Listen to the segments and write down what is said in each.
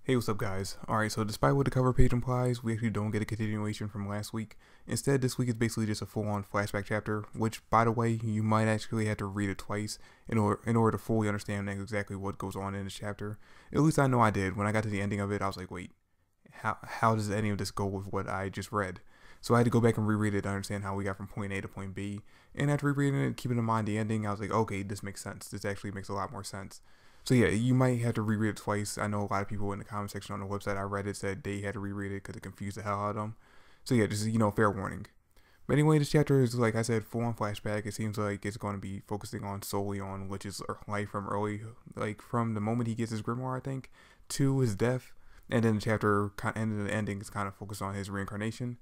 Hey, what's up guys? Alright, so despite what the cover page implies, we actually don't get a continuation from last week. Instead, this week is basically just a full-on flashback chapter, which, by the way, you might actually have to read it twice in order to fully understand exactly what goes on in this chapter. At least I know I did. When I got to the ending of it, I was like, wait, how does any of this go with what I just read? So I had to go back and reread it to understand how we got from point A to point B. And after rereading it, keeping in mind the ending, I was like, okay, this makes sense. This actually makes a lot more sense. So yeah, you might have to reread it twice. I know a lot of people in the comment section on the website I read it said they had to reread it because it confused the hell out of them. So yeah, just, fair warning. But anyway, this chapter is, like I said, full on flashback. It seems like it's going to be focusing on solely on Licht'S life from early, like from the moment he gets his grimoire, I think, to his death. And then the chapter, and the ending is kind of focused on his reincarnation.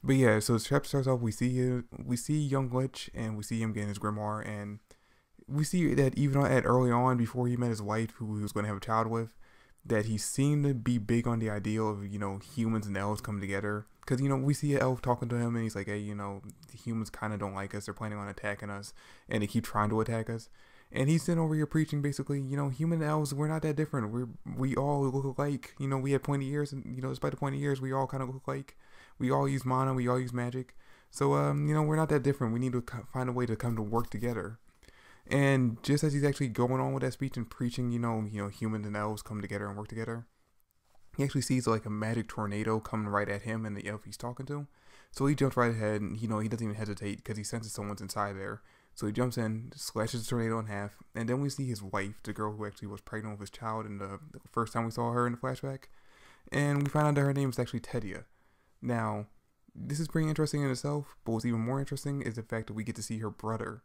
But yeah, so the chapter starts off, we see young Licht, and we see him getting his grimoire, and we see that even at early on, before he met his wife, who he was going to have a child with, that he seemed to be big on the ideal of, humans and elves coming together. Because, we see an elf talking to him, and he's like, hey, the humans kind of don't like us. They're planning on attacking us, and they keep trying to attack us. And he's sitting over here preaching, basically, human and elves, we're not that different. We all look alike. We had pointy ears, and, despite the pointy ears, we all kind of look alike. We all use mana, we all use magic. So, we're not that different. We need to find a way to come to work together. And just as he's actually going on with that speech and preaching, humans and elves come together and work together, he actually sees like a magic tornado coming right at him and the elf he's talking to. So he jumps right ahead and, he doesn't even hesitate because he senses someone's inside there. So he jumps in, slashes the tornado in half, and then we see his wife, the girl who actually was pregnant with his child in the first time we saw her in the flashback. And we find out that her name is actually Tedia. Now, this is pretty interesting in itself, but what's even more interesting is the fact that we get to see her brother.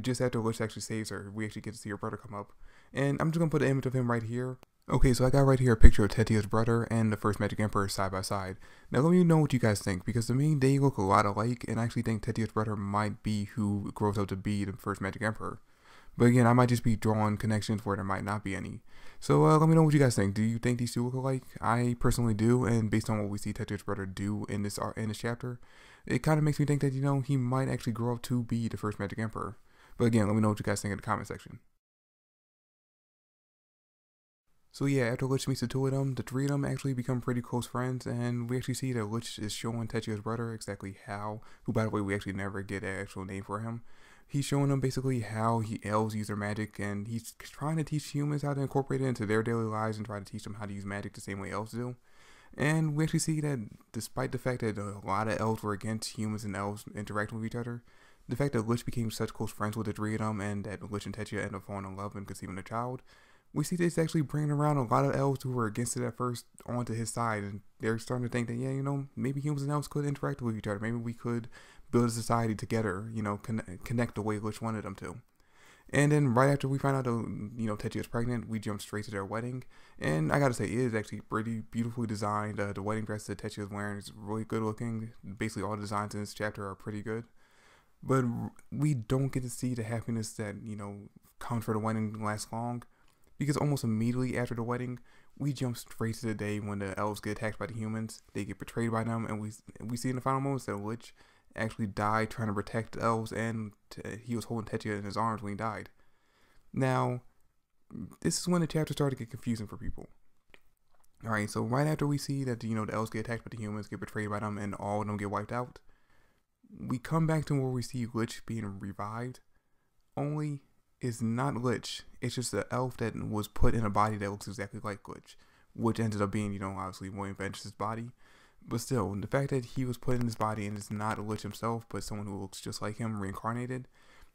Just after Licht actually saves her, we actually get to see her brother come up. And I'm just going to put an image of him right here. Okay, so I got right here a picture of Tetia's brother and the first Magic Emperor side by side. Now let me know what you guys think, because to me, they look a lot alike, and I actually think Tetia's brother might be who grows up to be the first Magic Emperor. But again, I might just be drawing connections where there might not be any. So let me know what you guys think. Do you think these two look alike? I personally do, and based on what we see Tetia's brother do in this chapter, it kind of makes me think that, he might actually grow up to be the first Magic Emperor. But again, let me know what you guys think in the comment section. So yeah, after Licht meets the two of them, the three of them actually become pretty close friends, and we actually see that Licht is showing Tetia's brother exactly how, who by the way we actually never get an actual name for him. He's showing them basically how elves use their magic, and he's trying to teach humans how to incorporate it into their daily lives and try to teach them how to use magic the same way elves do. And we actually see that despite the fact that a lot of elves were against humans and elves interacting with each other, the fact that Licht became such close friends with the three of them, and that Licht and Tetia ended up falling in love and conceiving a child, we see this actually bringing around a lot of elves who were against it at first onto his side, and they're starting to think that, yeah, maybe humans and elves could interact with each other. Maybe we could build a society together, connect the way Licht wanted them to. And then right after we find out that, Tetia is pregnant, we jump straight to their wedding. And I gotta say, it is actually pretty beautifully designed. The wedding dress that Tetia is wearing is really good looking. Basically all the designs in this chapter are pretty good. But we don't get to see the happiness that, comes for the wedding last long. Because almost immediately after the wedding, we jump straight to the day when the elves get attacked by the humans. They get betrayed by them, and we see in the final moments that Licht actually died trying to protect the elves, and he was holding Tetia in his arms when he died. Now, this is when the chapter started to get confusing for people. Alright, so right after we see that, the elves get attacked by the humans, get betrayed by them, and all of them get wiped out, we come back to where we see Licht being revived, only it's not Licht. It's just an elf that was put in a body that looks exactly like Licht, which ended up being, obviously William Vengeance's body. But still, the fact that he was put in this body and it's not Licht himself, but someone who looks just like him, reincarnated,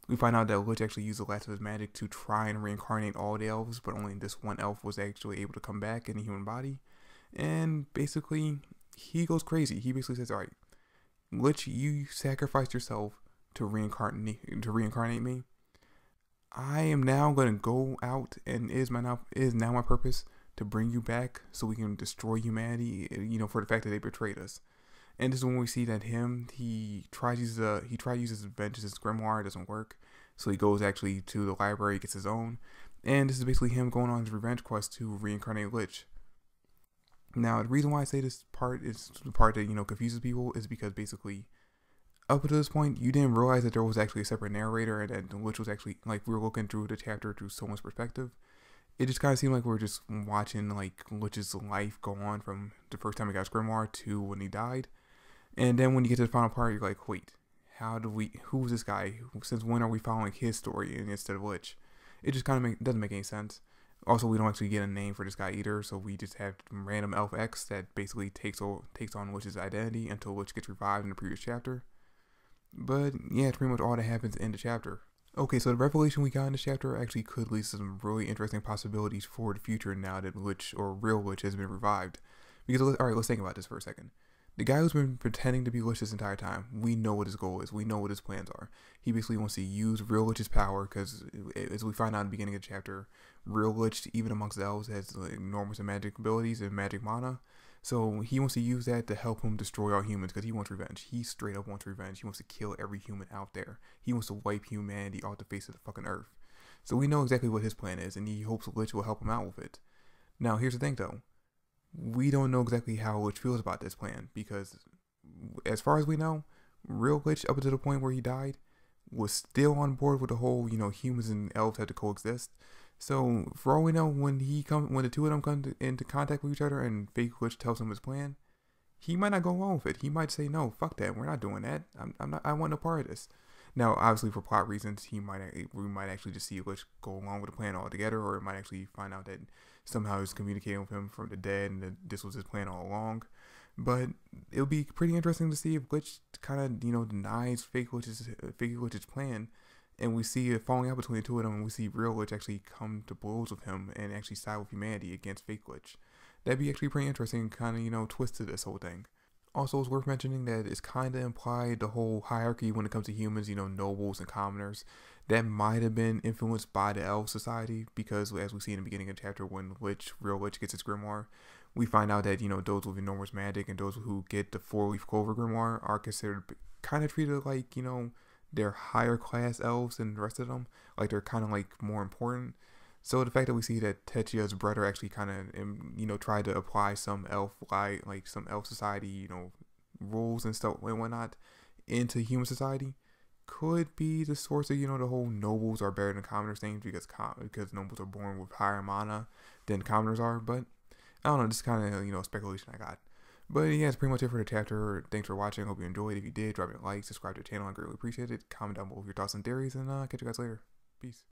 we find out that Licht actually used the last of his magic to try and reincarnate all the elves, but only this one elf was actually able to come back in a human body. And basically, he goes crazy. He basically says, alright, Licht, you sacrificed yourself to reincarnate me. I am now going to go out, and it is now my purpose to bring you back so we can destroy humanity, for the fact that they betrayed us. And this is when we see that he tries to use his Vengeance's grimoire, it doesn't work. So he goes actually to the library, gets his own. And this is basically him going on his revenge quest to reincarnate Licht. Now, the reason why I say this part is the part that, confuses people is because basically, up until this point, you didn't realize that there was actually a separate narrator and that Licht was actually, like, we were looking through the chapter through someone's perspective. it just kind of seemed like we were just watching like Licht's life go on from the first time he got his grimoire to when he died. And then when you get to the final part, you're like, wait, who's this guy? Since when are we following his story instead of Licht? It just kind of doesn't make any sense. Also, we don't actually get a name for this guy either, so we just have random Elf X that basically takes on Licht's identity until Licht gets revived in the previous chapter. But yeah, it's pretty much all that happens in the chapter. Okay, so the revelation we got in this chapter actually could lead to some really interesting possibilities for the future now that Licht, or real Licht, has been revived. Because, alright, let's think about this for a second. The guy who's been pretending to be Licht this entire time, we know what his goal is. We know what his plans are. He basically wants to use real Licht's power because, as we find out in the beginning of the chapter, real Licht, even amongst the elves, has enormous magic abilities and magic mana. So he wants to use that to help him destroy all humans because he wants revenge. He straight up wants revenge. He wants to kill every human out there. He wants to wipe humanity off the face of the fucking earth. So we know exactly what his plan is, and he hopes Licht will help him out with it. Now, here's the thing, though. We don't know exactly how Licht feels about this plan because, as far as we know, real Licht, up until the point where he died, was still on board with the whole, humans and elves had to coexist. So, for all we know, when the two of them come into contact with each other and fake Licht tells him his plan, he might not go along with it. He might say, "No, fuck that. We're not doing that. I want no part of this." Now, obviously, for plot reasons, we might actually just see Licht go along with the plan altogether, or it might actually find out that somehow he's communicating with him from the dead, and that this was his plan all along. But it'll be pretty interesting to see if Licht kind of, denies fake Licht's plan, and we see it falling out between the two of them, and we see real Licht actually come to blows with him and actually side with humanity against fake Licht. That'd be actually pretty interesting, kind of, twist to this whole thing. Also, it's worth mentioning that it's kind of implied the whole hierarchy when it comes to humans, nobles and commoners, that might have been influenced by the elf society because, as we see in the beginning of the chapter, when real Licht gets his grimoire, we find out that, those with enormous magic and those who get the 4-leaf Clover grimoire are considered kind of treated like, they're higher class elves than the rest of them, like they're kind of like more important. So the fact that we see that Techia's brother actually kind of, tried to apply some some elf society, rules and stuff and whatnot into human society could be the source of, the whole nobles are better than commoners thing because nobles are born with higher mana than commoners are. But I don't know, just kind of, speculation I got. But yeah, that's pretty much it for the chapter. Thanks for watching. Hope you enjoyed. If you did, drop me a like, subscribe to the channel. I greatly appreciate it. Comment down below your thoughts and theories, and catch you guys later. Peace.